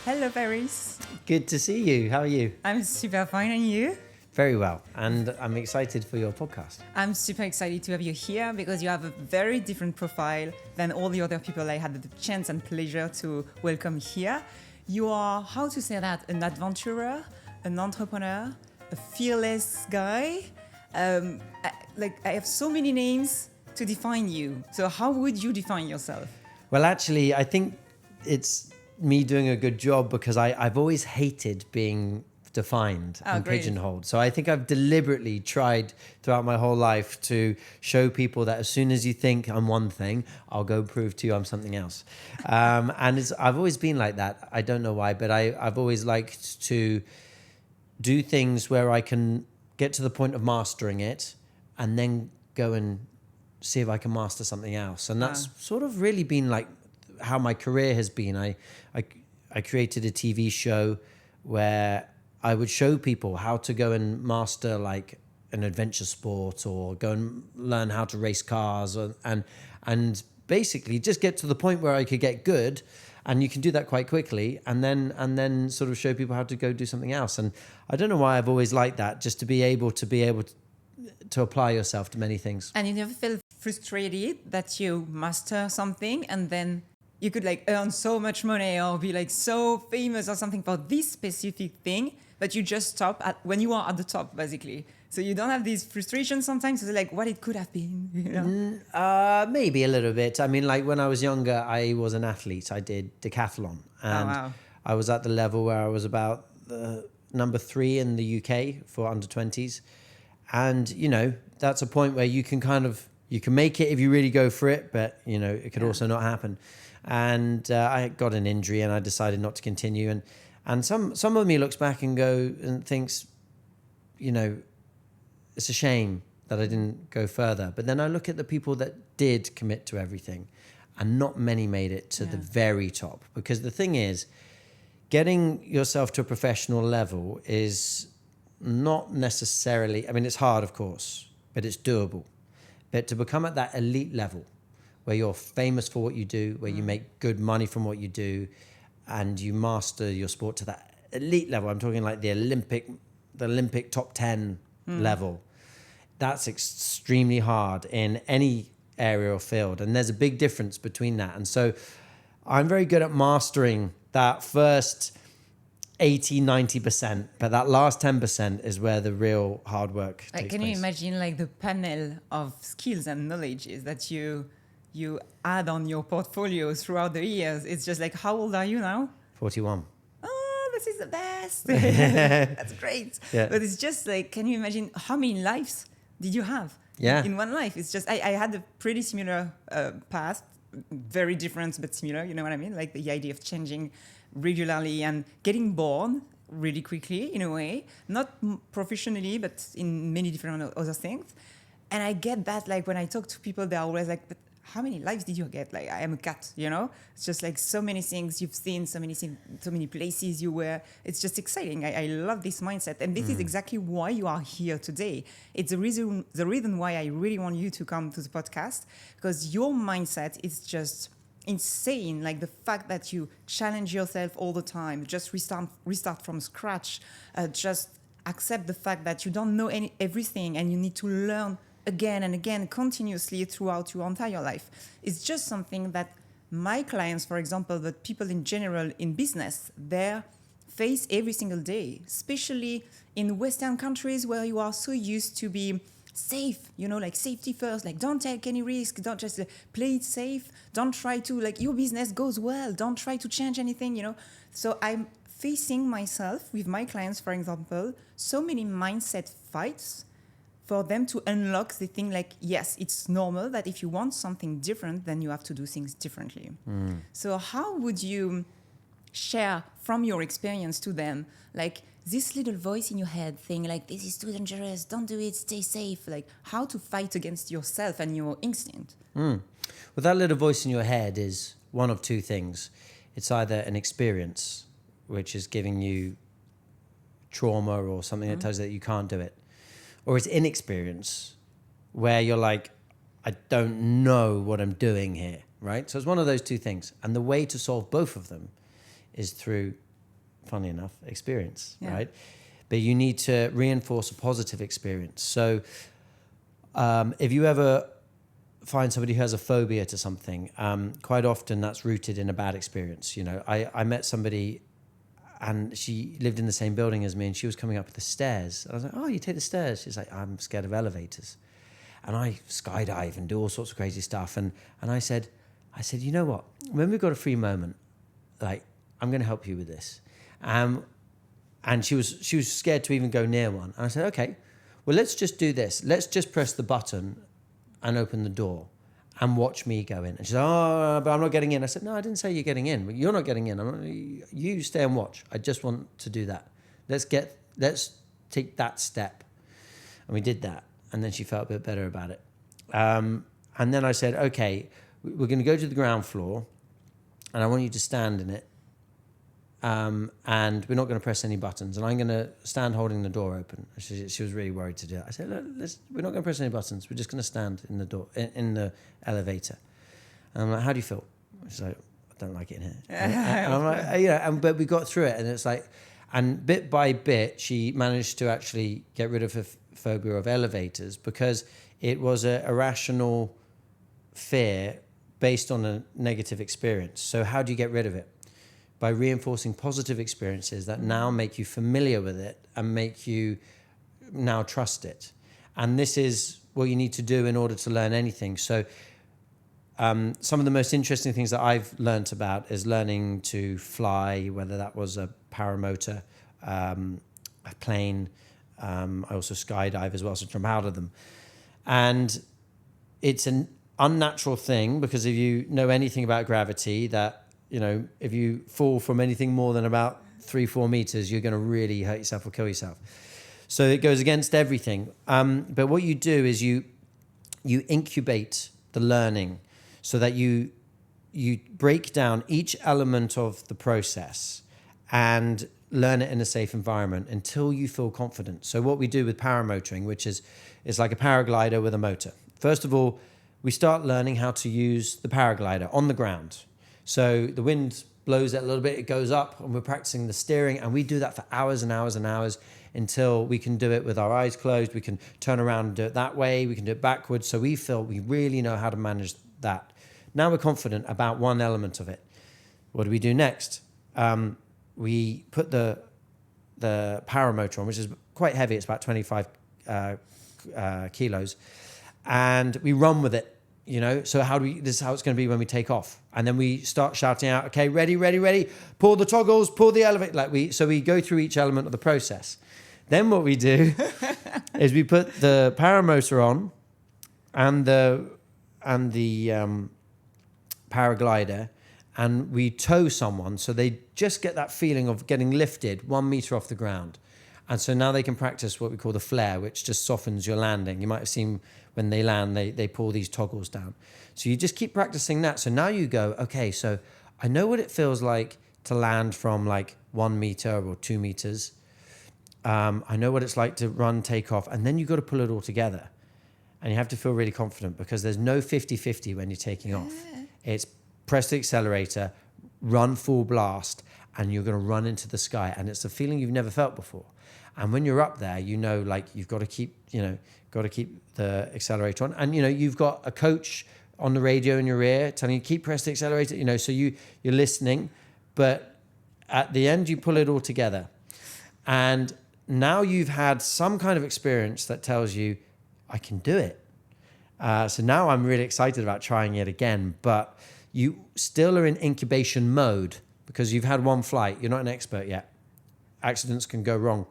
Hello, Paris. Good to see you. How are you? I'm super fine, and you? Very well. And I'm excited for your podcast. I'm super excited to have you here because you have a very different profile than all the other people I had the chance and pleasure to welcome here. You are, how to say that, an adventurer, an entrepreneur, a fearless guy. I have so many names to define you. So how would you define yourself? Well, actually, I think it's me doing a good job because I've always hated being defined and great. pigeonholed. So I think I've deliberately tried throughout my whole life to show people that as soon as you think I'm one thing, I'll go prove to you I'm something else. I've always been like that. I don't know why, but I've always liked to do things where I can get to the point of mastering it and then go and see if I can master something else. And that's sort of really been like how my career has been. I created a TV show where I would show people how to go and master like an adventure sport or go and learn how to race cars and basically just get to the point where I could get good. And you can do that quite quickly and then sort of show people how to go do something else. And I don't know why I've always liked that, just to be able to apply yourself to many things. And you never felt frustrated that you master something and then you could like earn so much money or be like so famous or something for this specific thing, but you just stop when you are at the top, basically. So you don't have these frustrations sometimes. It's like what it could have been, you know? Maybe a little bit. I mean, like when I was younger, I was an athlete. I did decathlon, and I was at the level where I was about number 3 in the UK for under 20s. And you know, that's a point where you can make it if you really go for it, but you know, it could also not happen. And I got an injury, and I decided not to continue. And some of me looks back and thinks, you know, it's a shame that I didn't go further. But then I look at the people that did commit to everything, and not many made it to the very top. Because the thing is, getting yourself to a professional level is not necessarily, I mean, it's hard, of course, but it's doable. But to become at that elite level, where you're famous for what you do, where you make good money from what you do, and you master your sport to that elite level, I'm talking like the Olympic top 10 level, that's extremely hard in any area or field. And there's a big difference between that. And so I'm very good at mastering that first 80-90%, but that last 10% is where the real hard work takes place. Can you imagine like the panel of skills and knowledges that you add on your portfolio throughout the years? It's just like, how old are you now? 41. Oh, this is the best. That's great. Yeah. But it's just like, can you imagine how many lives did you have in one life? It's just, I had a pretty similar past, very different but similar, you know what I mean? Like the idea of changing regularly and getting bored really quickly in a way, not professionally, but in many different other things. And I get that, like when I talk to people, they're always like, but how many lives did you get? Like, I am a cat, you know? It's just like so many things you've seen, so many places you were. It's just exciting. I love this mindset. And this is exactly why you are here today. It's the reason why I really want you to come to the podcast, because your mindset is just insane. Like the fact that you challenge yourself all the time, just restart from scratch, just accept the fact that you don't know everything and you need to learn again and again continuously throughout your entire life. It's just something that my clients, for example, but people in general in business, they face every single day, especially in Western countries where you are so used to be safe, you know, like safety first, like don't take any risk, don't just play it safe, don't try to, like your business goes well, don't try to change anything, you know. So I'm facing myself with my clients, for example, so many mindset fights for them to unlock the thing like, yes, it's normal that if you want something different, then you have to do things differently. So how would you share from your experience to them, like this little voice in your head thing, like this is too dangerous, don't do it, stay safe, like how to fight against yourself and your instinct? Well, that little voice in your head is one of two things. It's either an experience, which is giving you trauma or something that tells you that you can't do it, or it's inexperience, where you're like, I don't know what I'm doing here, right? So it's one of those two things. And the way to solve both of them is through funny enough, experience, right? But you need to reinforce a positive experience. So if you ever find somebody who has a phobia to something, quite often that's rooted in a bad experience. You know, I met somebody and she lived in the same building as me, and she was coming up the stairs. I was like, oh, you take the stairs? She's like, I'm scared of elevators. And I skydive and do all sorts of crazy stuff. And I said, you know what? When we've got a free moment, like, I'm going to help you with this. And she was scared to even go near one. And I said, okay, well, let's just do this. Let's just press the button and open the door and watch me go in. And she said, oh, but I'm not getting in. I said, no, I didn't say you're getting in. You're not getting in. You stay and watch. I just want to do that. Let's take that step. And we did that. And then she felt a bit better about it. And then I said, okay, we're going to go to the ground floor and I want you to stand in it. And we're not going to press any buttons. And I'm going to stand holding the door open. She was really worried to do it. I said, look, we're not going to press any buttons. We're just going to stand in the door, in the elevator. And I'm like, how do you feel? She's like, I don't like it in here. And I'm like, but we got through it. And it's like, and bit by bit, she managed to actually get rid of her phobia of elevators, because it was a irrational fear based on a negative experience. So how do you get rid of it? By reinforcing positive experiences that now make you familiar with it and make you now trust it. And this is what you need to do in order to learn anything. So some of the most interesting things that I've learned about is learning to fly, whether that was a paramotor, a plane. I also skydive as well, so jump out of them. And it's an unnatural thing, because if you know anything about gravity, that, you know, if you fall from anything more than about 3-4 meters, you're going to really hurt yourself or kill yourself. So it goes against everything. But what you do is you incubate the learning so that you break down each element of the process and learn it in a safe environment until you feel confident. So what we do with paramotoring, which is like a paraglider with a motor. First of all, we start learning how to use the paraglider on the ground. So the wind blows it a little bit, it goes up, and we're practicing the steering, and we do that for hours and hours and hours until we can do it with our eyes closed. We can turn around and do it that way. We can do it backwards. So we feel we really know how to manage that. Now we're confident about one element of it. What do we do next? We put the paramotor on, which is quite heavy. It's about 25 kilos, and we run with it. You know, so this is how it's going to be when we take off. And then we start shouting out, okay, ready, pull the toggles, pull the elevator. So we go through each element of the process. Then what we do is we put the paramotor on and the paraglider, and we tow someone so they just get that feeling of getting lifted 1 meter off the ground. And so now they can practice what we call the flare, which just softens your landing. You might have seen when they land, they pull these toggles down. So you just keep practicing that. So now you go, okay, so I know what it feels like to land from like 1 meter or 2 meters. I know what it's like to run, take off, and then you've got to pull it all together. And you have to feel really confident, because there's no 50-50 when you're taking off. It's press the accelerator, run full blast, and you're going to run into the sky. And it's a feeling you've never felt before. And when you're up there, you know, like you've got to keep the accelerator on. And, you know, you've got a coach on the radio in your ear telling you, keep pressing the accelerator, you know, so you're listening. But at the end, you pull it all together. And now you've had some kind of experience that tells you, I can do it. So now I'm really excited about trying it again. But you still are in incubation mode because you've had one flight. You're not an expert yet. Accidents can go wrong.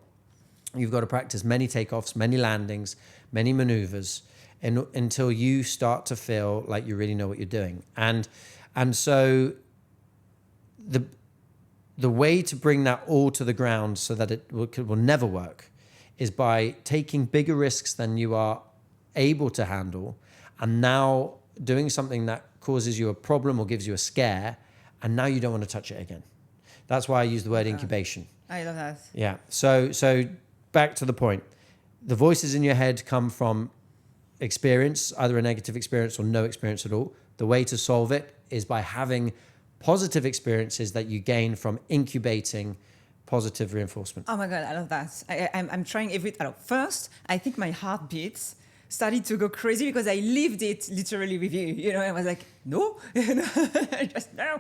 You've got to practice many takeoffs, many landings, many maneuvers until you start to feel like you really know what you're doing. And so the way to bring that all to the ground so that it will never work is by taking bigger risks than you are able to handle, and now doing something that causes you a problem or gives you a scare, and now you don't want to touch it again. That's why I use the word incubation. I love that. Yeah. So back to the point. The voices in your head come from experience, either a negative experience or no experience at all. The way to solve it is by having positive experiences that you gain from incubating positive reinforcement. Oh my God, I love that. I'm trying first, I think my heartbeats started to go crazy because I lived it literally with you. You know, I was like, no, just no,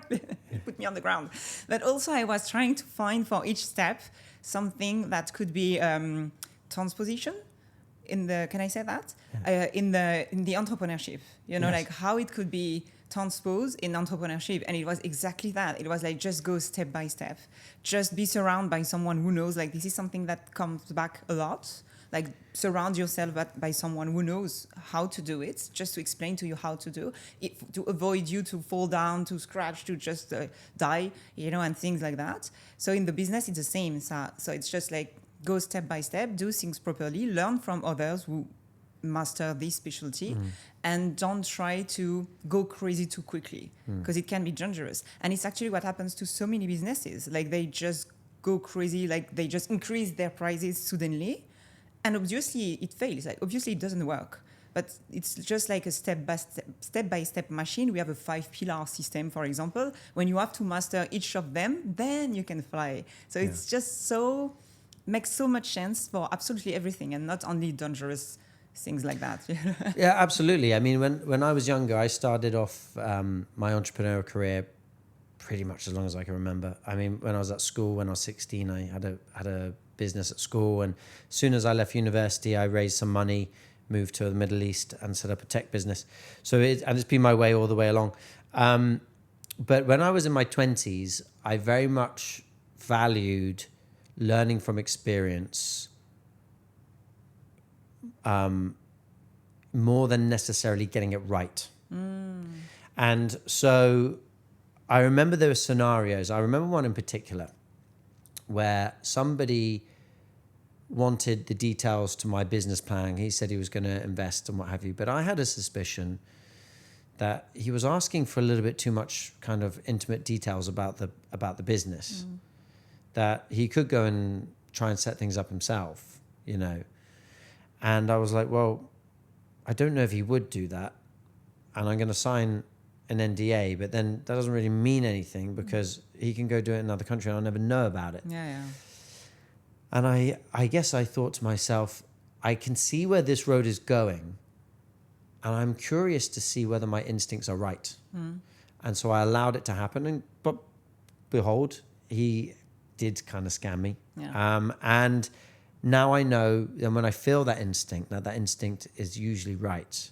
put me on the ground. But also I was trying to find for each step something that could be transposition in the, can I say that? Yeah. In the entrepreneurship, you know, like how it could be transposed in entrepreneurship. And it was exactly that. It was like, just go step by step, just be surrounded by someone who knows, like, this is something that comes back a lot. Like, surround yourself by someone who knows how to do it, just to explain to you how to do it, to avoid you to fall down, to scratch, to just die, you know, and things like that. So in the business, it's the same. So it's just like, go step by step, do things properly, learn from others who master this specialty, and don't try to go crazy too quickly, because it can be dangerous. And it's actually what happens to so many businesses. Like, they just go crazy, like they just increase their prices suddenly. And obviously it fails. Like, obviously it doesn't work. But it's just like a step-by-step machine. We have a 5-pillar system, for example. When you have to master each of them, then you can fly. So it's just makes so much sense for absolutely everything, and not only dangerous things like that. Yeah, absolutely. I mean, when I was younger, I started off my entrepreneurial career pretty much as long as I can remember. I mean, when I was at school, when I was 16, I had a business at school, and as soon as I left university, I raised some money, moved to the Middle East, and set up a tech business. So it's been my way all the way along. But when I was in my 20s, I very much valued learning from experience more than necessarily getting it right. And so I remember there were scenarios. I remember one in particular where somebody wanted the details to my business plan. He said he was going to invest and what have you. But I had a suspicion that he was asking for a little bit too much kind of intimate details about the business. That he could go and try and set things up himself, you know. And I was like, well, I don't know if he would do that. And I'm going to sign an NDA, but then that doesn't really mean anything because he can go do it in another country and I'll never know about it. Yeah. And I guess I thought to myself, I can see where this road is going, and I'm curious to see whether my instincts are right. And so I allowed it to happen, but behold, he did kind of scam me. And now I know that when I feel that instinct, that instinct is usually right.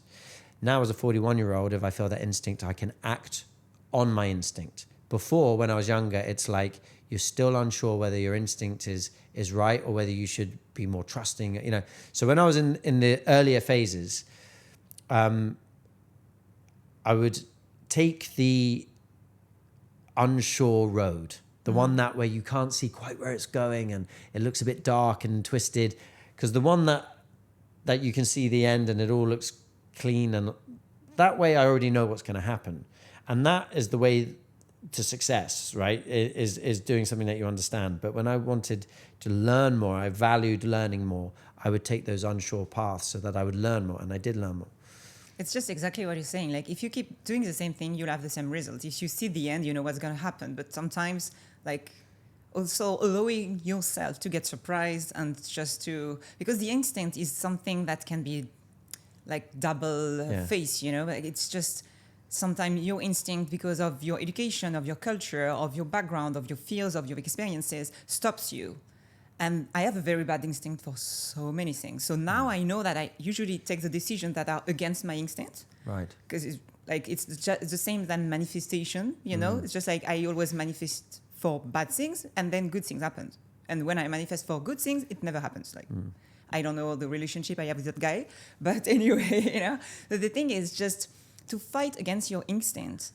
Now as a 41-year-old, if I feel that instinct, I can act on my instinct. Before, when I was younger, it's like you're still unsure whether your instinct is right or whether you should be more trusting, you know. So when I was in the earlier phases, I would take the unsure road, the one that where you can't see quite where it's going and it looks a bit dark and twisted, because the one that you can see the end and it all looks clean, and that way I already know what's going to happen. And that is the way to success, right? Is doing something that you understand. But when I wanted to learn more, I valued learning more, I would take those unsure paths so that I would learn more, and I did learn more. It's just exactly what you're saying. Like, if you keep doing the same thing, you'll have the same results. If you see the end, you know what's going to happen. But sometimes, like, also allowing yourself to get surprised and just to, because the instinct is something that can be like double face, you know. Like, it's just sometimes your instinct, because of your education, of your culture, of your background, of your fears, of your experiences, stops you. And I have a very bad instinct for so many things. So now I know that I usually take the decisions that are against my instinct. Right. Because it's the same than manifestation, you know? It's just like I always manifest for bad things and then good things happen. And when I manifest for good things, it never happens. Like, I don't know the relationship I have with that guy. But anyway, you know? The thing is just to fight against your instinct.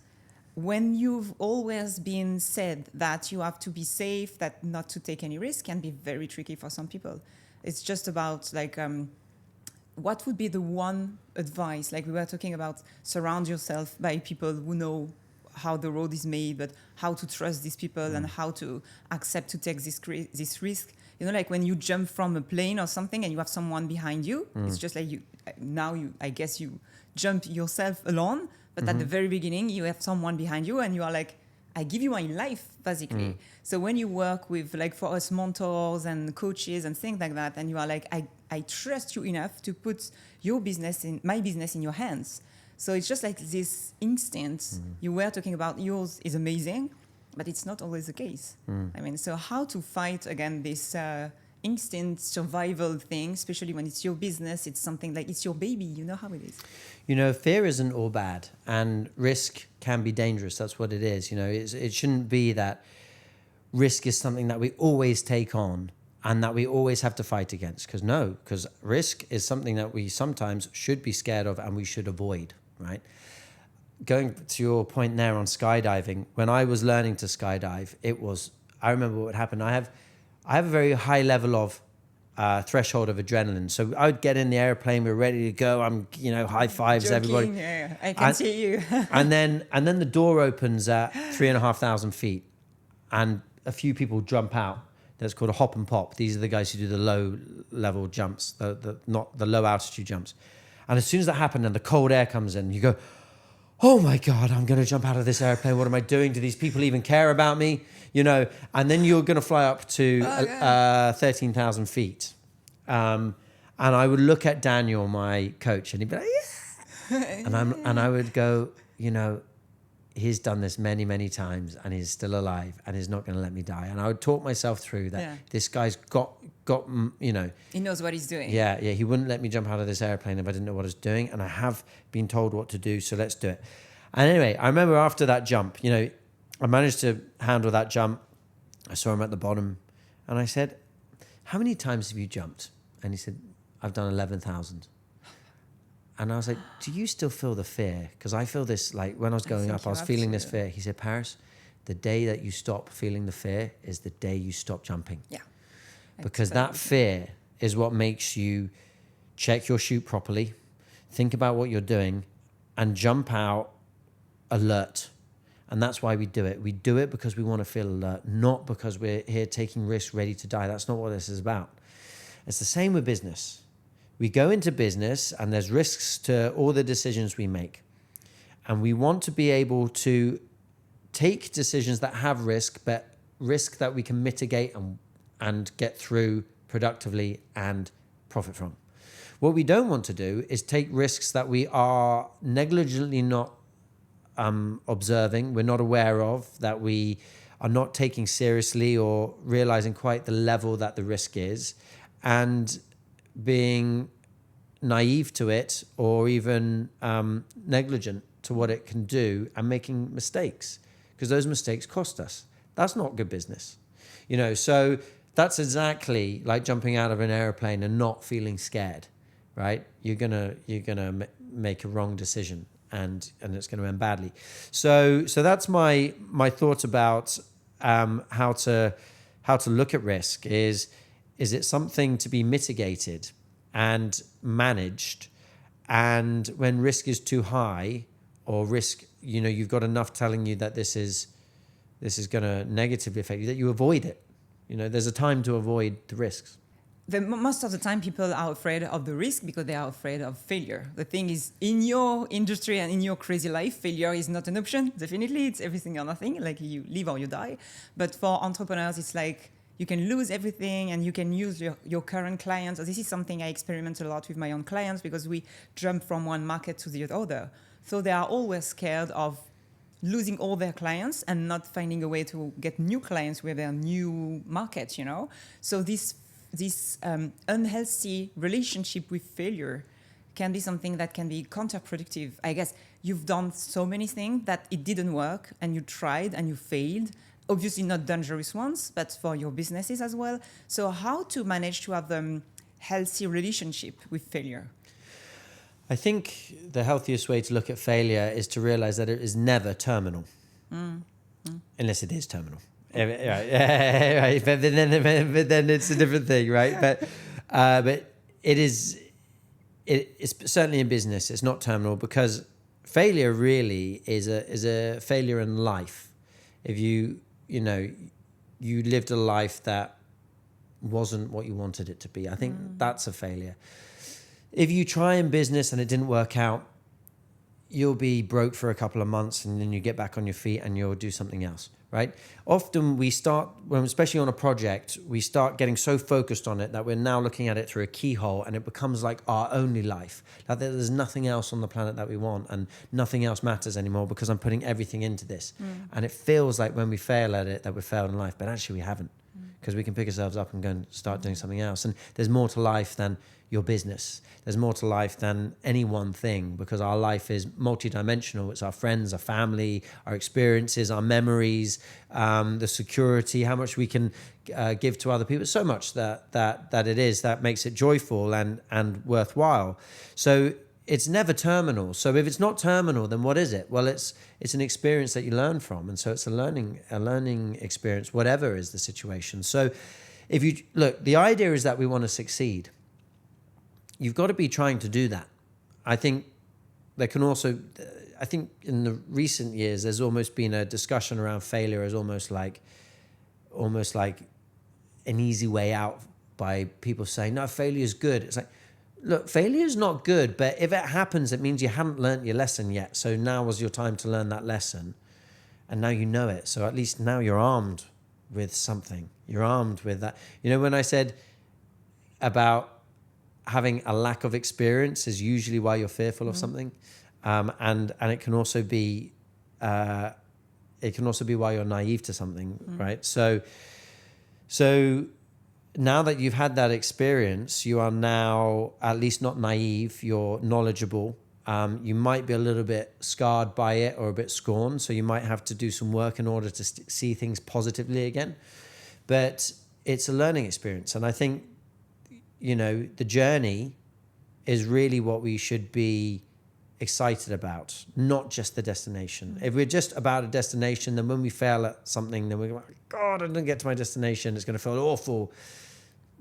When you've always been said that you have to be safe, that not to take any risk, can be very tricky for some people. It's just about like, what would be the one advice? Like we were talking about, surround yourself by people who know how the road is made, but how to trust these people and how to accept to take this risk. You know, like when you jump from a plane or something and you have someone behind you, it's just like I guess you jump yourself alone. But at the very beginning, you have someone behind you and you are like, I give you my life, basically. So when you work with, like, for us, mentors and coaches and things like that, and you are like, I trust you enough to put my business in your hands. So it's just like this instinct you were talking about. Yours is amazing, but it's not always the case. I mean, so how to fight again this instinct survival thing, especially when it's your business, it's something like it's your baby, you know how it is. You know, fear isn't all bad, and risk can be dangerous. That's what it is. You know, it shouldn't be that risk is something that we always take on and that we always have to fight against. Because risk is something that we sometimes should be scared of and we should avoid, right? Going to your point there on skydiving, when I was learning to skydive, I remember what happened. I have a very high level of threshold of adrenaline. So I would get in the airplane, we're ready to go. I'm, high fives, Joking, everybody. Yeah, I can see you. and then the door opens at 3,500 feet and a few people jump out. That's called a hop and pop. These are the guys who do the low level jumps, not the low altitude jumps. And as soon as that happened and the cold air comes in, you go, oh my God, I'm going to jump out of this airplane. What am I doing? Do these people even care about me? And then you're going to fly up to 13,000 feet. And I would look at Daniel, my coach, and he'd be like, yeah. And I would go, he's done this many, many times and he's still alive and he's not going to let me die. And I would talk myself through that. This guy's got, he knows what he's doing. Yeah. He wouldn't let me jump out of this airplane if I didn't know what I was doing. And I have been told what to do, so let's do it. And anyway, I remember after that jump, I managed to handle that jump. I saw him at the bottom and I said, how many times have you jumped? And he said, I've done 11,000. And I was like, do you still feel the fear? Because I feel this, like when I was going up, I was feeling this fear. He said, Paris, the day that you stop feeling the fear is the day you stop jumping. Yeah. Because that fear is what makes you check your chute properly, think about what you're doing, and jump out alert. And that's why we do it. We do it because we want to feel alert, not because we're here taking risks, ready to die. That's not what this is about. It's the same with business. We go into business and there's risks to all the decisions we make. And we want to be able to take decisions that have risk, but risk that we can mitigate and get through productively and profit from. What we don't want to do is take risks that we are negligently not observing, we're not aware of, that we are not taking seriously or realizing quite the level that the risk is, and being naive to it or even negligent to what it can do and making mistakes, because those mistakes cost us. That's not good business. So that's exactly like jumping out of an airplane and not feeling scared, right? You're gonna make a wrong decision and it's going to end badly. So that's my thought about how to look at risk. Is it something to be mitigated and managed? And when risk is too high, or risk, you've got enough telling you that this is going to negatively affect you, that you avoid it. There's a time to avoid the risks. Most of the time, people are afraid of the risk because they are afraid of failure. The thing is, in your industry and in your crazy life, failure is not an option. Definitely, it's everything or nothing. Like you live or you die. But for entrepreneurs, it's like you can lose everything and you can use your current clients. This is something I experiment a lot with my own clients because we jump from one market to the other. So they are always scared of losing all their clients and not finding a way to get new clients with their new markets, So this unhealthy relationship with failure can be something that can be counterproductive. I guess you've done so many things that it didn't work and you tried and you failed. Obviously not dangerous ones, but for your businesses as well. So how to manage to have a healthy relationship with failure? I think the healthiest way to look at failure is to realize that it is never terminal, unless it is terminal. Right. But then it's a different thing, right? But it's certainly in business, it's not terminal, because failure really is a failure in life. If you lived a life that wasn't what you wanted it to be, I think that's a failure. If you try in business and it didn't work out, you'll be broke for a couple of months and then you get back on your feet and you'll do something else, right? Often we start, especially on a project, we start getting so focused on it that we're now looking at it through a keyhole and it becomes like our only life. Like there's nothing else on the planet that we want and nothing else matters anymore because I'm putting everything into this. And it feels like when we fail at it that we failed in life, but actually we haven't, because we can pick ourselves up and go and start doing something else. And there's more to life than your business. There's more to life than any one thing, because our life is multidimensional. It's our friends, our family, our experiences, our memories, the security, how much we can give to other people. So much that it is that makes it joyful and worthwhile. So it's never terminal. So if it's not terminal, then what is it? Well, it's an experience that you learn from, and so it's a learning experience, whatever is the situation. So if you look, the idea is that we want to succeed. You've got to be trying to do that. I think there can also, I think in the recent years, there's almost been a discussion around failure as almost like an easy way out, by people saying, no, failure is good. It's like, look, failure is not good, but if it happens, it means you haven't learned your lesson yet. So now was your time to learn that lesson. And now you know it. So at least now you're armed with something. You're armed with that. You know, when I said about having a lack of experience is usually why you're fearful of something. And it can also be why you're naive to something, right? So now that you've had that experience, you are now at least not naive, you're knowledgeable. You might be a little bit scarred by it or a bit scorned, so you might have to do some work in order to see things positively again. But it's a learning experience. And I think, you know, the journey is really what we should be excited about, not just the destination. If we're just about a destination, then when we fail at something, then we're like, God, I didn't get to my destination, it's going to feel awful.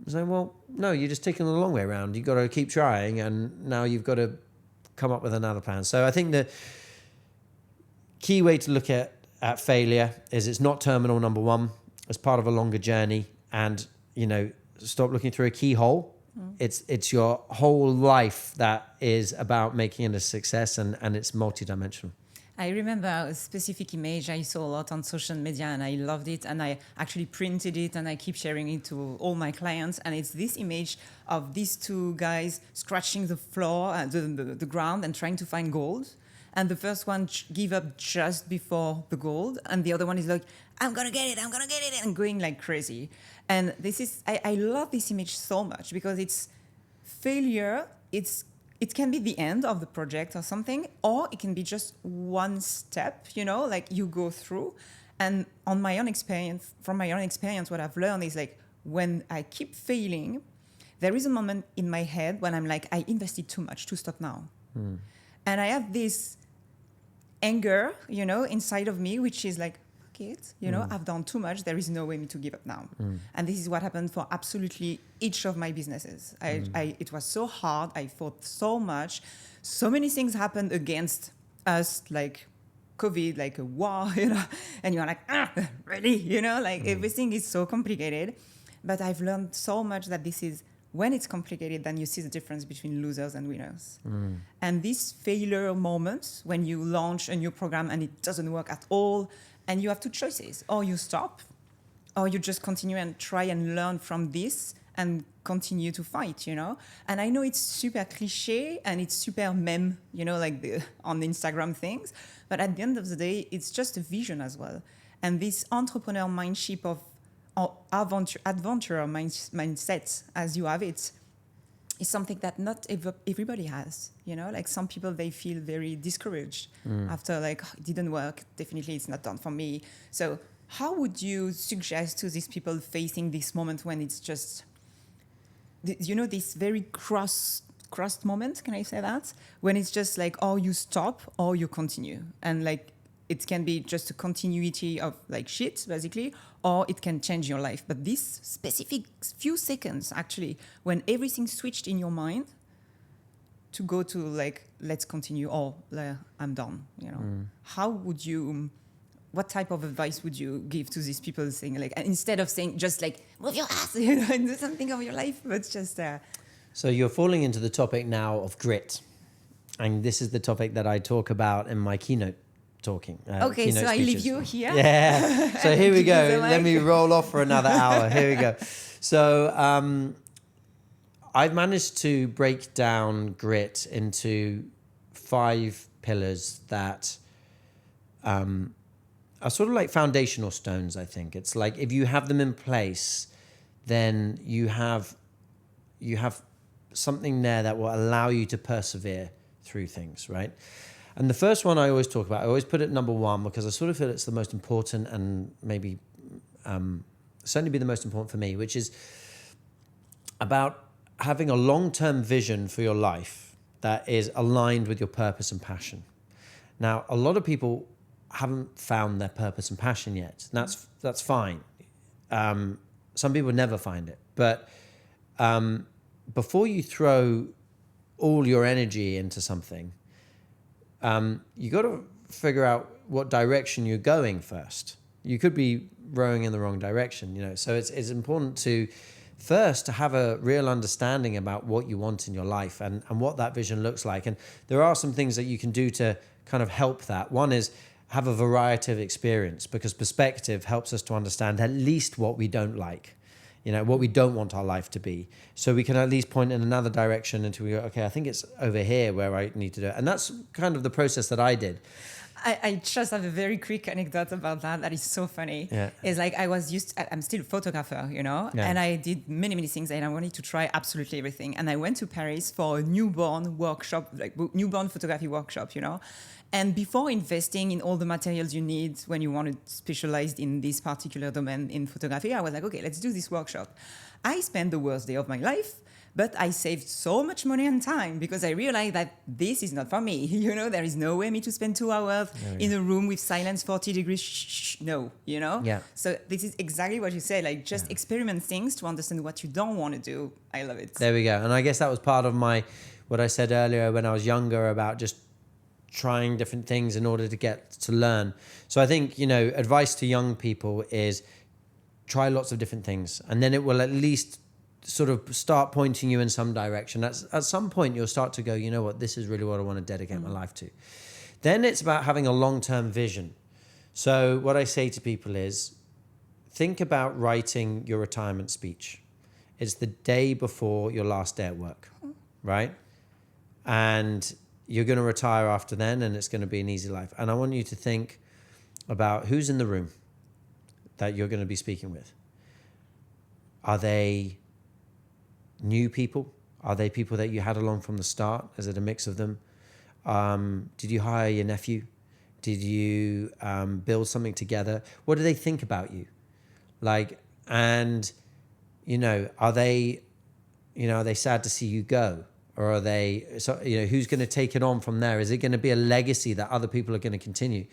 So, well, no, you're just taking the long way around. You've got to keep trying, and now you've got to come up with another plan. So I think the key way to look at failure is it's not terminal, number one. It's part of a longer journey, and, you know, stop looking through a keyhole. It's your whole life that is about making it a success, and it's multidimensional. I remember a specific image I saw a lot on social media, and I loved it, and I actually printed it and I keep sharing it to all my clients. And it's this image of these two guys scratching the floor, the ground, and trying to find gold. And the first one give up just before the gold, and the other one is like, I'm gonna get it, and going like crazy. And this is, I love this image so much, because it's failure. It can be the end of the project or something, or it can be just one step, you know, like you go through. And from my own experience, what I've learned is like, when I keep failing, there is a moment in my head when I'm like, I invested too much to stop now. And I have this anger, you know, inside of me, which is like, it, you know, I've done too much. There is no way me to give up now. And this is what happened for absolutely each of my businesses. It was so hard. I fought so much. So many things happened against us, like COVID, like a war, you know, and you're like, really? You know, like everything is so complicated. But I've learned so much that this is, when it's complicated, then you see the difference between losers and winners. And these failure moments, when you launch a new program and it doesn't work at all, and you have two choices: or you stop, or you just continue and try and learn from this and continue to fight, you know? And I know it's super cliche and it's super meme, you know, like on Instagram things, but at the end of the day, it's just a vision as well. And this entrepreneur mindset or adventurer mindset, as you have it, is something that not everybody has, you know? Like some people, they feel very discouraged after like, it didn't work, definitely it's not done for me. So how would you suggest to these people facing this moment when it's just, you know, this very crossed moment, can I say that? When it's just like, or you stop or you continue. And like, it can be just a continuity of like shit, basically, or it can change your life. But this specific few seconds, actually, when everything switched in your mind to go to like, let's continue, or I'm done, you know. How would you, what type of advice would you give to these people saying like, instead of saying just like, move your ass, you know, and do something of your life, but just... So you're falling into the topic now of grit. and this is the topic that I talk about in my keynote talking. Okay, keynote so speeches. I leave you here. Yeah. So here we go. Let me roll off for another hour. Here we go. So I've managed to break down grit into 5 pillars that are sort of like foundational stones, I think. It's like if you have them in place, then you have something there that will allow you to persevere through things, right? And the first one I always talk about, I always put it number 1 because I sort of feel it's the most important and maybe certainly be the most important for me, which is about having a long-term vision for your life that is aligned with your purpose and passion. Now, a lot of people haven't found their purpose and passion yet. And that's fine. Some people never find it. But before you throw all your energy into something, you got to figure out what direction you're going first. You could be rowing in the wrong direction, you know. So it's important to first to have a real understanding about what you want in your life and what that vision looks like. And there are some things that you can do to kind of help that. One is have a variety of experience, because perspective helps us to understand at least what we don't like, you know, what we don't want our life to be. So we can at least point in another direction until we go, okay, I think it's over here where I need to do it. And that's kind of the process that I did. I just have a very quick anecdote about that. That is so funny. Yeah. It's like I'm still a photographer, you know, and I did many, many things and I wanted to try absolutely everything. And I went to Paris for a newborn workshop, like newborn photography workshop, you know. And before investing in all the materials you need when you want to specialize in this particular domain in photography, I was like, okay, let's do this workshop. I spent the worst day of my life, but I saved so much money and time because I realized that this is not for me. You know, there is no way me to spend 2 hours in a room with silence, 40 degrees. Shh, no, you know? Yeah. So this is exactly what you say, like just experiment things to understand what you don't want to do. I love it. There we go. And I guess that was part of what I said earlier when I was younger about just trying different things in order to get to learn. So I think, you know, advice to young people is try lots of different things, and then it will at least sort of start pointing you in some direction. At some point you'll start to go, you know what, this is really what I want to dedicate my life to. Then it's about having a long-term vision. So what I say to people is think about writing your retirement speech. It's the day before your last day at work, right? And you're going to retire after then, and it's going to be an easy life. And I want you to think about who's in the room that you're going to be speaking with. Are they new people? Are they people that you had along from the start? Is it a mix of them? Did you hire your nephew? Did you build something together? What do they think about you? Like, and, you know, are they sad to see you go? Or are they, so, you know, who's going to take it on from there? Is it going to be a legacy that other people are going to continue?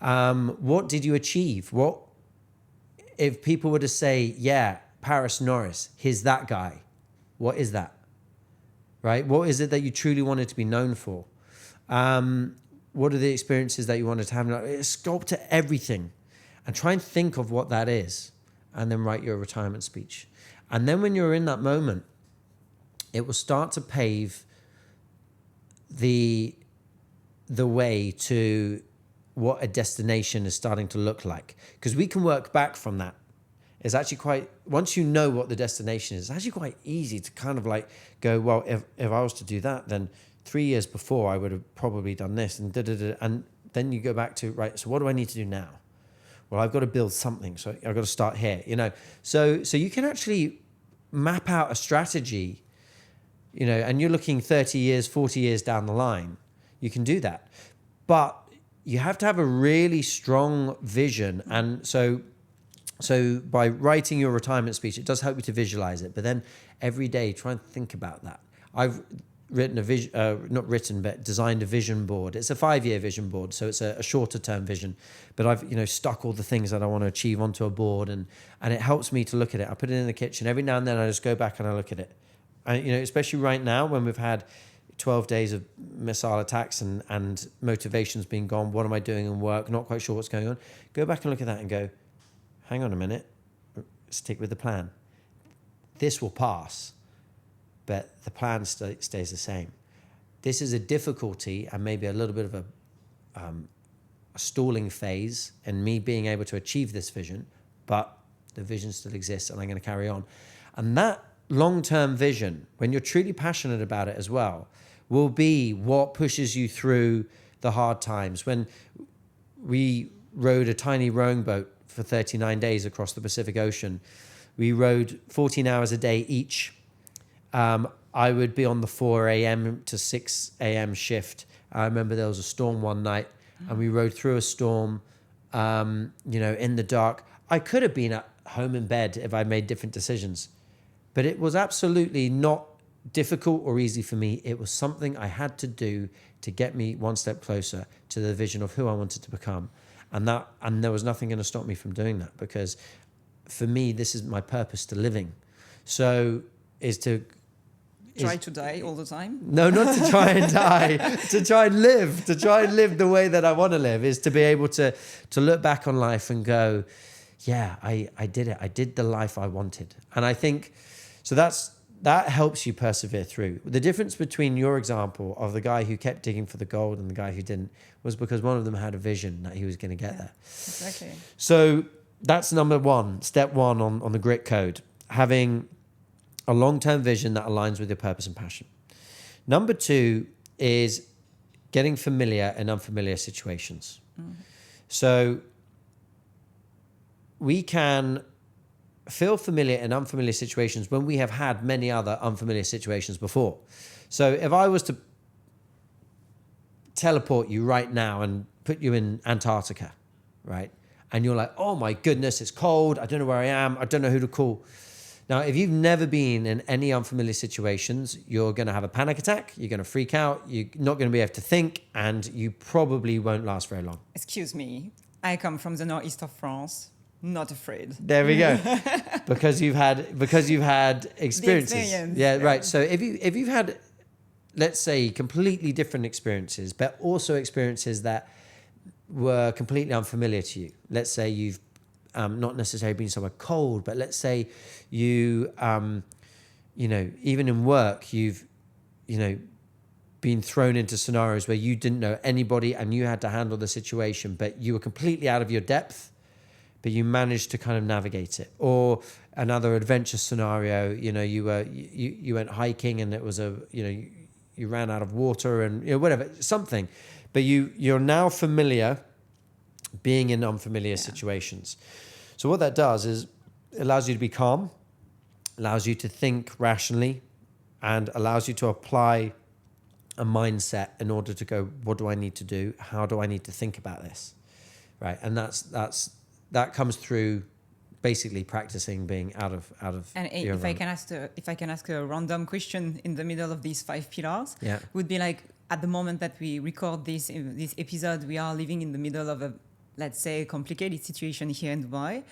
What did you achieve? What, if people were to say, yeah, Paris Norriss, he's that guy. What is that? Right? What is it that you truly wanted to be known for? What are the experiences that you wanted to have? Sculpt everything and try and think of what that is, and then write your retirement speech. And then when you're in that moment, it will start to pave the way to what a destination is starting to look like. Because we can work back from that. It's actually once you know what the destination is, it's actually quite easy to kind of like go, well, if I was to do that, then 3 years before I would have probably done this and and then you go back to, right, so what do I need to do now? Well, I've got to build something, so I've got to start here, you know. So you can actually map out a strategy, you know, and you're looking 30 years, 40 years down the line, you can do that. But you have to have a really strong vision. And so by writing your retirement speech, it does help you to visualize it. But then every day, try and think about that. I've written designed a vision board. It's a 5-year vision board, so it's a shorter term vision. But I've, you know, stuck all the things that I want to achieve onto a board, and it helps me to look at it. I put it in the kitchen. Every now and then I just go back and I look at it. And, you know, especially right now when we've had 12 days of missile attacks and motivation's been gone. What am I doing in work? Not quite sure what's going on. Go back and look at that and go, hang on a minute, stick with the plan. This will pass, but the plan stays the same. this is a difficulty and maybe a little bit of a stalling phase in me being able to achieve this vision, but the vision still exists and I'm going to carry on. And that long-term vision, when you're truly passionate about it as well, will be what pushes you through the hard times. When we rowed a tiny rowing boat for 39 days across the Pacific Ocean, we rowed 14 hours a day each. I would be on the 4 a.m. to 6 a.m. shift. I remember there was a storm one night and we rode through a storm, in the dark. I could have been at home in bed if I made different decisions, but it was absolutely not difficult or easy for me. It was something I had to do to get me one step closer to the vision of who I wanted to become. And there was nothing going to stop me from doing that, because for me, this is my purpose to living. So try to die all the time? No, not to try and die, to try and live the way that I want to live, is to be able to look back on life and go, yeah, I did it. I did the life I wanted. And I think, so that helps you persevere through. The difference between your example of the guy who kept digging for the gold and the guy who didn't was because one of them had a vision that he was going to get there. Exactly. So that's number one, step one on the grit code, having a long-term vision that aligns with your purpose and passion. Number two is getting familiar in unfamiliar situations. Mm-hmm. So we can feel familiar in unfamiliar situations when we have had many other unfamiliar situations before. So if I was to teleport you right now and put you in Antarctica, right? And you're like, oh my goodness, it's cold. I don't know where I am. I don't know who to call. Now, if you've never been in any unfamiliar situations, you're going to have a panic attack. You're going to freak out. You're not going to be able to think, and you probably won't last very long. Excuse me. I come from the northeast of France. Not afraid. There we go. because you've had experiences. Yeah, right. So if you've had, let's say, completely different experiences, but also experiences that were completely unfamiliar to you. Let's say you've not necessarily been somewhere cold, but let's say you, even in work, you've, been thrown into scenarios where you didn't know anybody and you had to handle the situation, but you were completely out of your depth, but you managed to kind of navigate it. Or another adventure scenario, you went hiking and it was you ran out of water and whatever, something. But you're now familiar being in unfamiliar situations. So what that does is it allows you to be calm, allows you to think rationally, and allows you to apply a mindset in order to go, what do I need to do? How do I need to think about this? Right. And that comes through basically practicing being out of and if I can ask a random question in the middle of these 5 pillars, would be like, at the moment that we record this episode, we are living in the middle of a, let's say, complicated situation here in Dubai.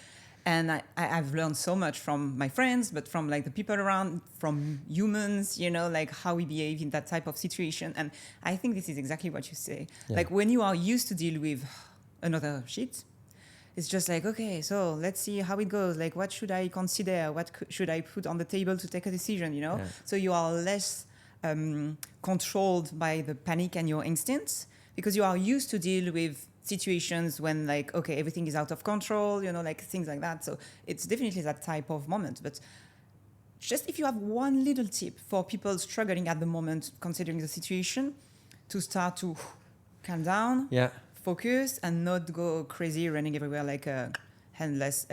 And I've learned so much from my friends, but from like the people around, from humans, like how we behave in that type of situation. And I think this is exactly what you say. Yeah. Like when you are used to deal with another shit, it's just like, okay, so let's see how it goes. Like, what should I consider? What should I put on the table to take a decision, Yeah. So you are less controlled by the panic and your instincts, because you are used to deal with situations when like, okay, everything is out of control, like things like that. So it's definitely that type of moment. But just if you have one little tip for people struggling at the moment, considering the situation, to start to calm down, focus, and not go crazy running everywhere like a headless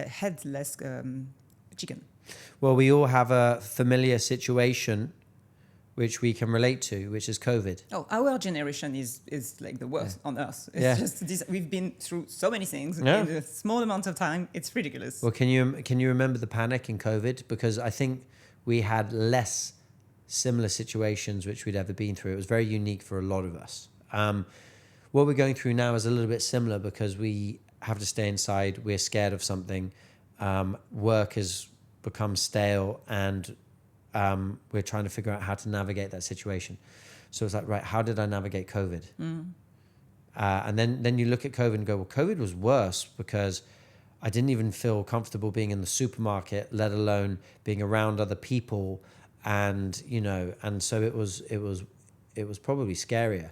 chicken. Well, we all have a familiar situation which we can relate to, which is COVID. Oh, our generation is like the worst on earth. It's just this, we've been through so many things in a small amount of time. It's ridiculous. Well, can you remember the panic in COVID? Because I think we had less similar situations which we'd ever been through. It was very unique for a lot of us. What we're going through now is a little bit similar because we have to stay inside. We're scared of something. Work has become stale, and we're trying to figure out how to navigate that situation. So it's like, right, how did I navigate COVID? And then you look at COVID and go, well, COVID was worse because I didn't even feel comfortable being in the supermarket, let alone being around other people. And, and so it it was probably scarier.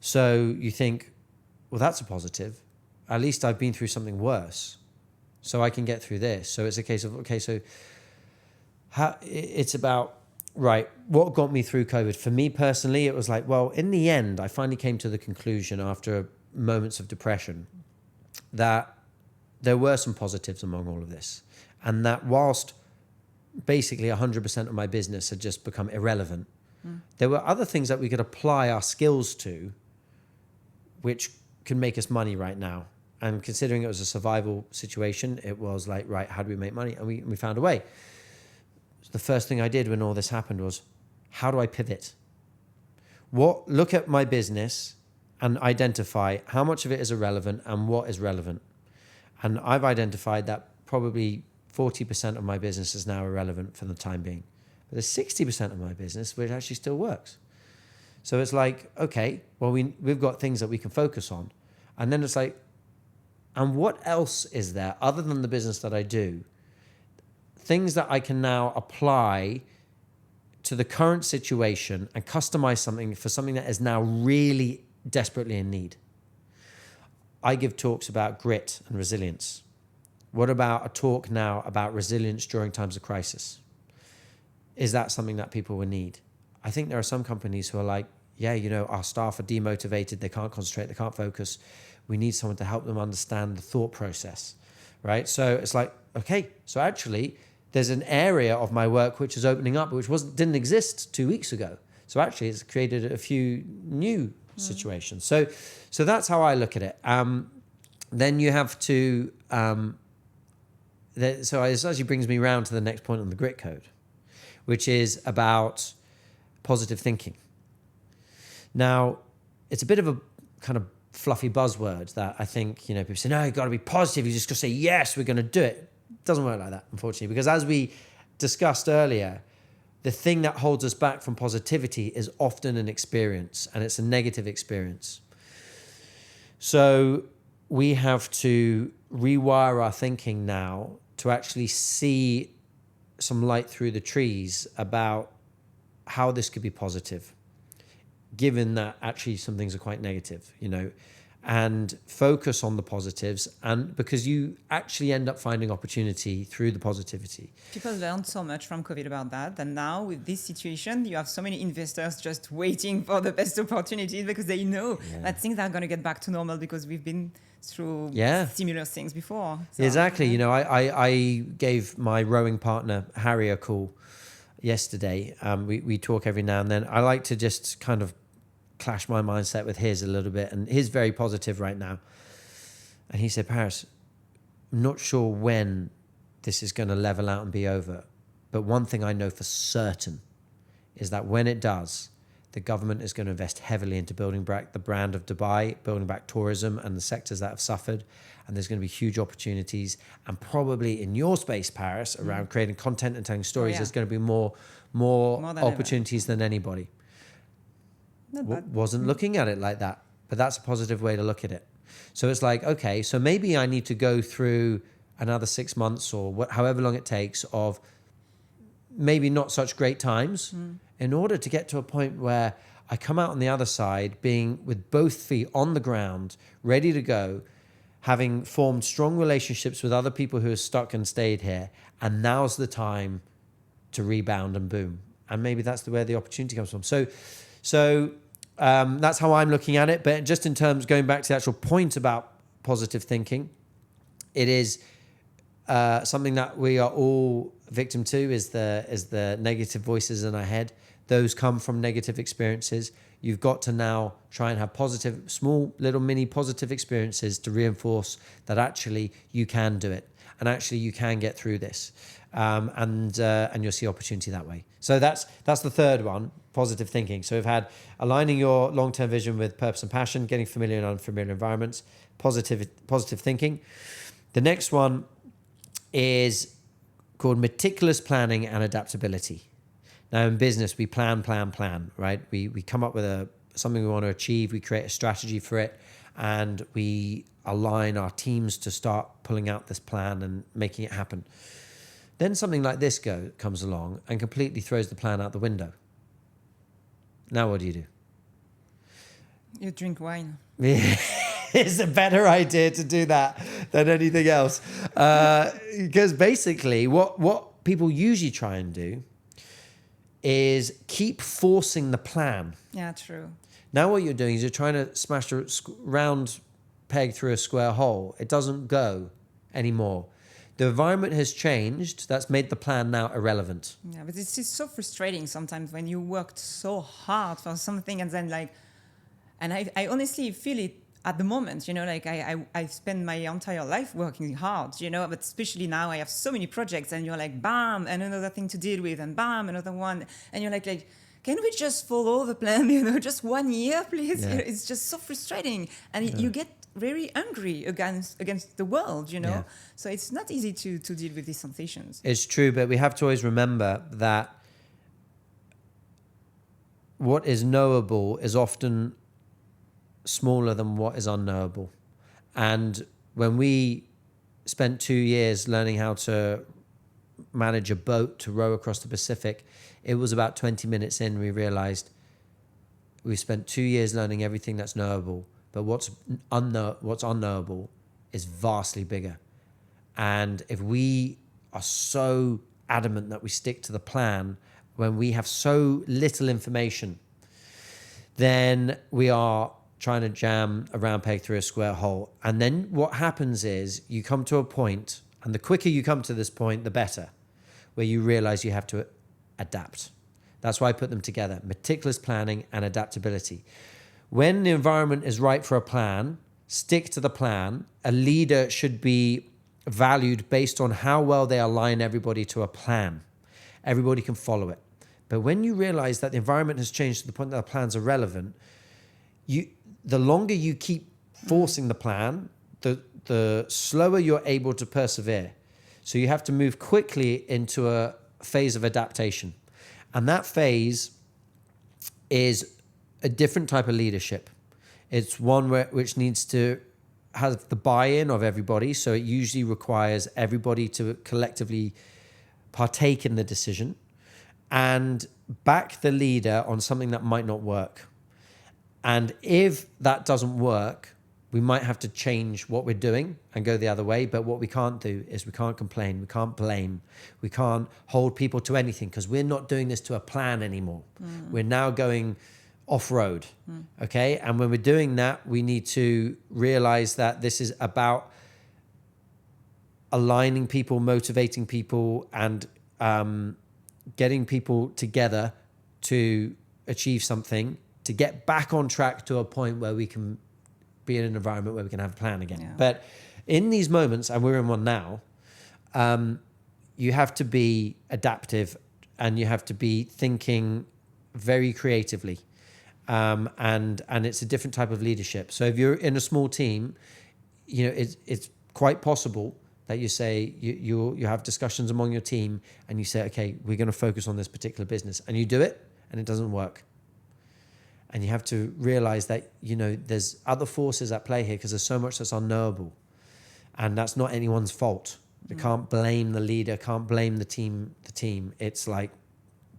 So you think, well, that's a positive. At least I've been through something worse, so I can get through this. So it's a case of, okay, so it's about, right, what got me through COVID? For me personally, it was like, well, in the end, I finally came to the conclusion after moments of depression that there were some positives among all of this. And that whilst basically 100% of my business had just become irrelevant, there were other things that we could apply our skills to, which can make us money right now. And considering it was a survival situation, it was like, right, how do we make money? And we found a way. So the first thing I did when all this happened was, how do I pivot? Look at my business and identify how much of it is irrelevant and what is relevant. And I've identified that probably 40% of my business is now irrelevant for the time being. But there's 60% of my business which actually still works. So it's like, okay, well, we've got things that we can focus on. And then it's like, and what else is there other than the business that I do? Things that I can now apply to the current situation and customize something for something that is now really desperately in need. I give talks about grit and resilience. What about a talk now about resilience during times of crisis? Is that something that people will need? I think there are some companies who are like, yeah, our staff are demotivated, they can't concentrate, they can't focus. We need someone to help them understand the thought process, right? So it's like, okay, so actually there's an area of my work which is opening up, which didn't exist 2 weeks ago. So actually it's created a few new situations. So that's how I look at it. Then you have to, so it actually brings me around to the next point on the grit code, which is about positive thinking. Now, it's a bit of a kind of fluffy buzzword that I think, people say, no, you've got to be positive. You just got to say, yes, we're going to do it. It doesn't work like that, unfortunately, because as we discussed earlier, the thing that holds us back from positivity is often an experience, and it's a negative experience. So we have to rewire our thinking now to actually see some light through the trees about how this could be positive, given that actually some things are quite negative, and focus on the positives, and because you actually end up finding opportunity through the positivity. People learned so much from COVID about that, and now with this situation, you have so many investors just waiting for the best opportunities because they know that things are going to get back to normal because we've been through similar things before. So, exactly. I gave my rowing partner, Harry, a call yesterday. We talk every now and then. I like to just kind of clash my mindset with his a little bit, and he's very positive right now. And he said, Paris, I'm not sure when this is going to level out and be over, but one thing I know for certain is that when it does, the government is going to invest heavily into building back the brand of Dubai, building back tourism and the sectors that have suffered, and there's going to be huge opportunities. And probably in your space, Paris, around creating content and telling stories, there's going to be more opportunities than anybody. Wasn't looking at it like that, but that's a positive way to look at it. So it's like, okay, so maybe I need to go through another 6 months or however long it takes of maybe not such great times in order to get to a point where I come out on the other side being with both feet on the ground, ready to go, having formed strong relationships with other people who are stuck and stayed here, and now's the time to rebound and boom. And maybe that's where the opportunity comes from. So that's how I'm looking at it. But just in terms, going back to the actual point about positive thinking, it is something that we are all victim to is the negative voices in our head. Those come from negative experiences. You've got to now try and have positive, small, little mini positive experiences to reinforce that actually you can do it. And actually you can get through this. And you'll see opportunity that way. So that's the third one, positive thinking. So we've had aligning your long-term vision with purpose and passion, getting familiar in unfamiliar environments, positive thinking. The next one is called meticulous planning and adaptability. Now in business, we plan, right? We come up with something we want to achieve. We create a strategy for it, and we align our teams to start pulling out this plan and making it happen. Then something like this comes along and completely throws the plan out the window. Now what do? You drink wine. It's a better idea to do that than anything else. Because basically what people usually try and do is keep forcing the plan. Yeah, true. Now what you're doing is you're trying to smash a round peg through a square hole. It doesn't go anymore. The environment has changed. That's made the plan now irrelevant. Yeah, but it's just so frustrating sometimes when you worked so hard for something and then like, and I honestly feel it at the moment, you know, like I spend my entire life working hard, you know, but especially now I have so many projects and you're like, bam, and another thing to deal with and bam, another one. And you're like, can we just follow the plan, you know, just 1 year, please? Yeah. You know, it's just so frustrating. And you get very angry against the world, you know? Yeah. So it's not easy to deal with these sensations. It's true, but we have to always remember that what is knowable is often smaller than what is unknowable. And when we spent 2 years learning how to manage a boat to row across the Pacific, it was about 20 minutes in we realized we spent 2 years learning everything that's knowable, but what's unknowable is vastly bigger. And if we are so adamant that we stick to the plan when we have so little information, then we are trying to jam a round peg through a square hole. And then what happens is you come to a point, and the quicker you come to this point, the better, where you realize you have to adapt. That's why I put them together, meticulous planning and adaptability. When the environment is right for a plan, stick to the plan. A leader should be valued based on how well they align everybody to a plan. Everybody can follow it. But when you realize that the environment has changed to the point that the plans are relevant, the longer you keep forcing the plan, the slower you're able to persevere. So you have to move quickly into a phase of adaptation. And that phase is a different type of leadership. It's one which needs to have the buy-in of everybody. So it usually requires everybody to collectively partake in the decision and back the leader on something that might not work. And if that doesn't work, we might have to change what we're doing and go the other way. But what we can't do is we can't complain, we can't blame, we can't hold people to anything because we're not doing this to a plan anymore. We're now going off-road, okay? And when we're doing that, we need to realize that this is about aligning people, motivating people, and getting people together to achieve something, to get back on track to a point where we can be in an environment where we can have a plan again. Yeah. But in these moments, and we're in one now, you have to be adaptive and you have to be thinking very creatively. And it's a different type of leadership. So if you're in a small team, you know, it's quite possible that you say, you have discussions among your team and you say, okay, we're going to focus on this particular business, and you do it and it doesn't work. And you have to realize that, you know, there's other forces at play here because there's so much that's unknowable. And that's not anyone's fault. You can't blame the leader, can't blame the team. It's like,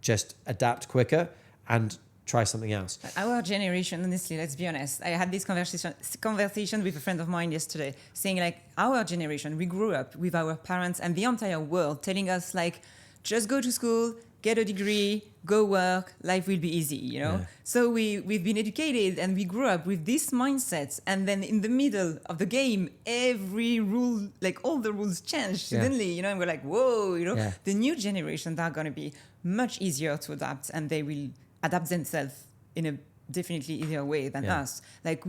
just adapt quicker and try something else. Our generation, honestly, let's be honest. I had this conversation with a friend of mine yesterday, saying like, our generation, we grew up with our parents and the entire world telling us like, just go to school, get a degree, go work, life will be easy, you know? Yeah. So we've been educated and we grew up with this mindset. And then in the middle of the game, every rule, like all the rules change suddenly, you know? And we're like, whoa, you know? The new generation, they're going to be much easier to adapt, and they will adapt themselves in a definitely easier way than us. Like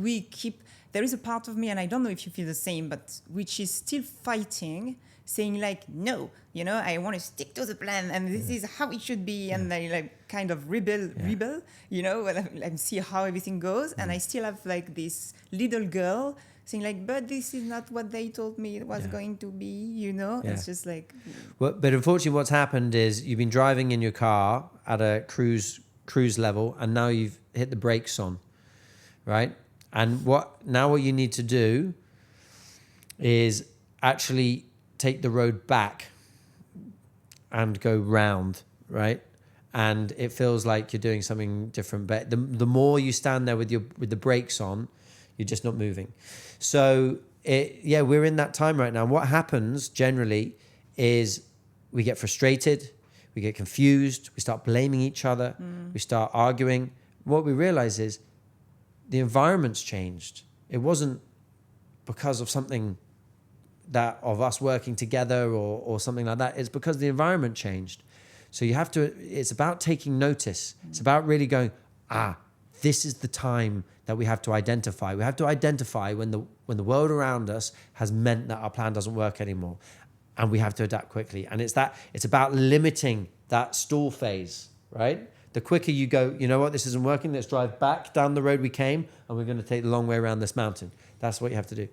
there is a part of me, and I don't know if you feel the same, but which is still fighting, saying like, no, you know, I want to stick to the plan and this is how it should be. And I like kind of rebel, you know, and see how everything goes. And I still have like this little girl saying like, but this is not what they told me it was going to be, you know? It's just like... Well, but unfortunately what's happened is you've been driving in your car at a cruise level, and now you've hit the brakes on, right? And what you need to do is actually take the road back and go round, right? and it feels like you're doing something different. But the more you stand there with the brakes on, you're just not moving. So we're in that time right now. What happens generally is we get frustrated, we get confused, we start blaming each other, we start arguing. What we realize is the environment's changed. It wasn't because of something that of us working together or something like that. It's because the environment changed. So you have to, it's about taking notice. It's about really going, this is the time that we have to identify. We have to identify when the world around us has meant that our plan doesn't work anymore. And we have to adapt quickly. And it's about limiting that stall phase, right? The quicker you go, you know what, this isn't working, let's drive back down the road we came, and we're going to take the long way around this mountain. That's what you have to do.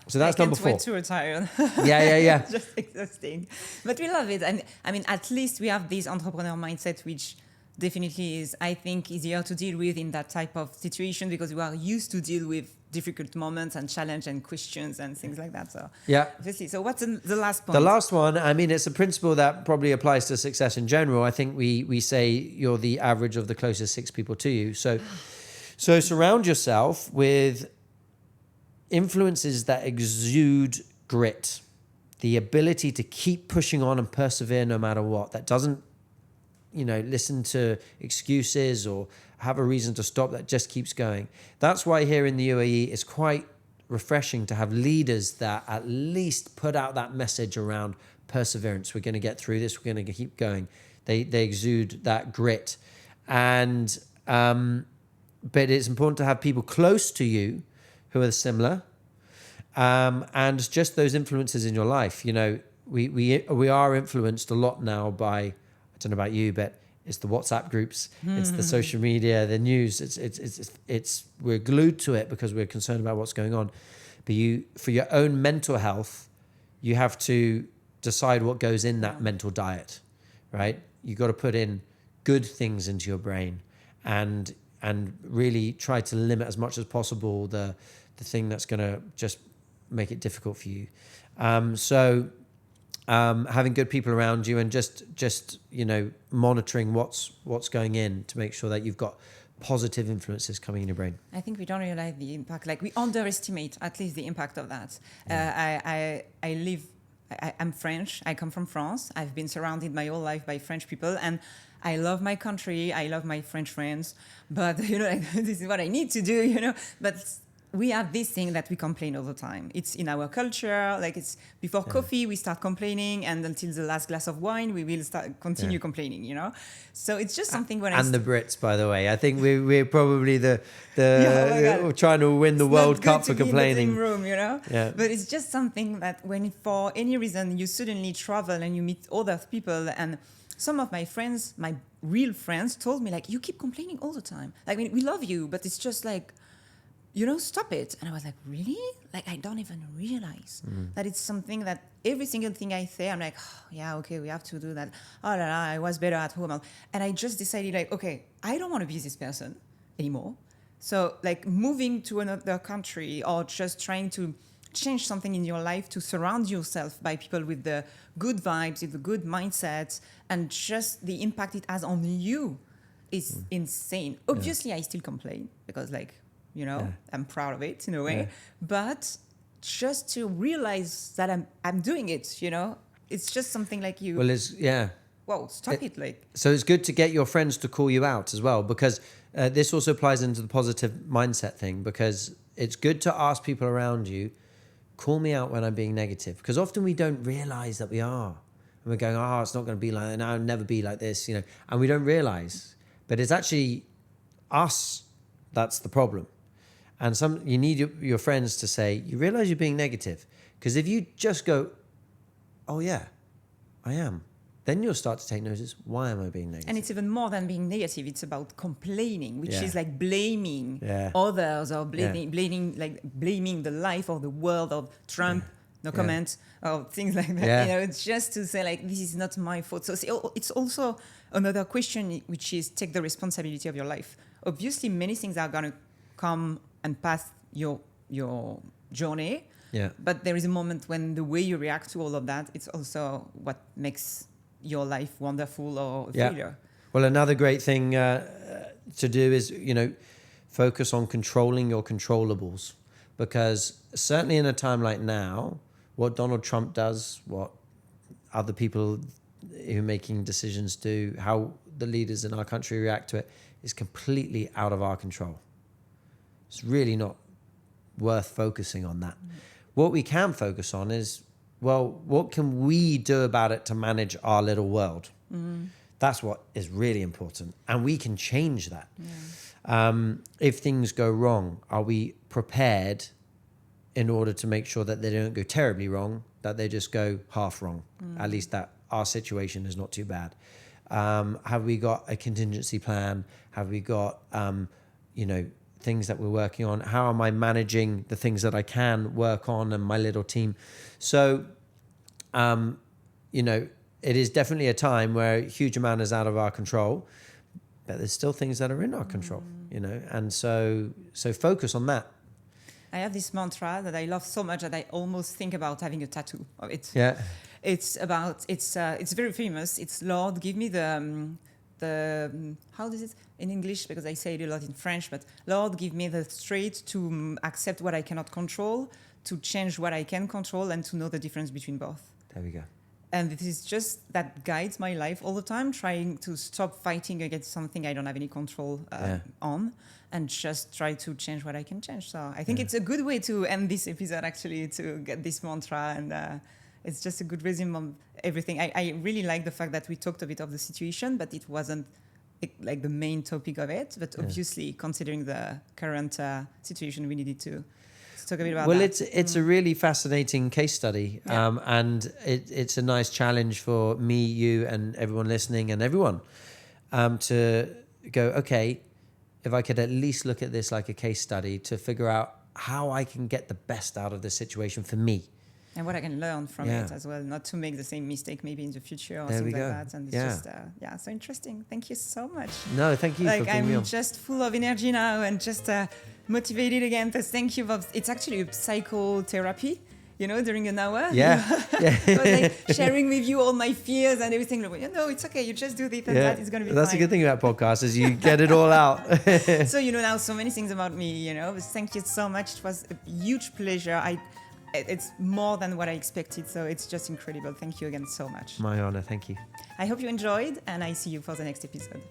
So that's number 4. I can't wait to retire. Yeah. Just exhausting. But we love it. And I mean, at least we have this entrepreneur mindset, which definitely is, I think, easier to deal with in that type of situation because we are used to deal with difficult moments and challenge and questions and things like that. So obviously. So what's the last point? The last one, I mean, it's a principle that probably applies to success in general. I think we say you're the average of the closest 6 people to you. So surround yourself with influences that exude grit, the ability to keep pushing on and persevere no matter what. That doesn't, listen to excuses or have a reason to stop, that just keeps going. That's why here in the UAE, it's quite refreshing to have leaders that at least put out that message around perseverance. We're going to get through this. We're going to keep going. They exude that grit. And, but it's important to have people close to you who are similar. And just those influences in your life. We are influenced a lot now by, I don't know about you, but it's the WhatsApp groups, it's the social media, the news. It's we're glued to it because we're concerned about what's going on. But for your own mental health, you have to decide what goes in that mental diet, right? You got to put in good things into your brain, and really try to limit as much as possible the thing that's going to just make it difficult for you. Having good people around you and just monitoring what's going in to make sure that you've got positive influences coming in your brain. I think we don't realize the impact. Like we underestimate at least the impact of that. I'm French. I come from France. I've been surrounded my whole life by French people, and I love my country. I love my French friends. But this is what I need to do. But we have this thing that we complain all the time. It's in our culture. Like it's before coffee, we start complaining, and until the last glass of wine, we will continue complaining. So it's just something when the Brits, by the way, I think we're probably trying to win the World Cup for complaining. In the same room, Yeah. But it's just something that when for any reason you suddenly travel and you meet other people, and some of my friends, my real friends, told me like, you keep complaining all the time. Like we love you, but it's just like, stop it. And I was like, really? Like, I don't even realize that it's something that every single thing I say, I'm like, okay, we have to do that. Oh, I was better at home. And I just decided like, okay, I don't want to be this person anymore. So like moving to another country or just trying to change something in your life to surround yourself by people with the good vibes, with the good mindset, and just the impact it has on you is insane. Obviously, I still complain because I'm proud of it in a way, but just to realize that I'm doing it, it's just something like you. Well, Whoa, stop it! Like, so it's good to get your friends to call you out as well, because this also applies into the positive mindset thing, because it's good to ask people around you, call me out when I'm being negative, because often we don't realize that we are, and we're going, it's not going to be like that, and I'll never be like this, and we don't realize, but it's actually us that's the problem. And you need your friends to say, you realize you're being negative. Because if you just go, oh yeah, I am, then you'll start to take notice, why am I being negative? And it's even more than being negative. It's about complaining, which is like blaming others or blaming the life or the world of Trump, no comment, or things like that. It's just to say like, this is not my fault. So it's also another question, which is take the responsibility of your life. Obviously, many things are going to come and pass your journey. Yeah. But there is a moment when the way you react to all of that, it's also what makes your life wonderful or a failure. Well, another great thing to do is, focus on controlling your controllables, because certainly in a time like now, what Donald Trump does, what other people who are making decisions do, how the leaders in our country react to it, is completely out of our control. It's really not worth focusing on that. What we can focus on is, well, what can we do about it to manage our little world? That's what is really important. And we can change that. If things go wrong, are we prepared in order to make sure that they don't go terribly wrong, that they just go half wrong? At least that our situation is not too bad. Have we got a contingency plan? Have we got, things that we're working on? How am I managing the things that I can work on and my little team? So, it is definitely a time where a huge amount is out of our control, but there's still things that are in our control, and so focus on that. I have this mantra that I love so much that I almost think about having a tattoo of it. Yeah. It's very famous. It's Lord, give me the how is it in English? Because I say it a lot in French, but Lord, give me the strength to accept what I cannot control, to change what I can control, and to know the difference between both. There we go. And it is just that guides my life all the time, trying to stop fighting against something I don't have any control on, and just try to change what I can change. So I think it's a good way to end this episode, actually, to get this mantra. And it's just a good resume of everything. I really like the fact that we talked a bit of the situation, but it wasn't like the main topic of it. But obviously, considering the current situation, we needed to talk a bit about that. Well, it's a really fascinating case study, and it's a nice challenge for me, you, and everyone listening, and everyone to go, okay, if I could at least look at this like a case study to figure out how I can get the best out of the situation for me. And what I can learn from it as well, not to make the same mistake maybe in the future or something like that. And it's just, so interesting. Thank you so much. No, thank you for being I'm just full of energy now and just motivated again. So thank you. It's actually a psychotherapy, during an hour. Yeah. So sharing with you all my fears and everything. It's okay. You just do this and that. It's going to be That's fine. a good thing about podcasts is you get it all out. So now so many things about me, But thank you so much. It was a huge pleasure. It's more than what I expected, so it's just incredible. Thank you again so much. My honor, thank you. I hope you enjoyed, and I see you for the next episode.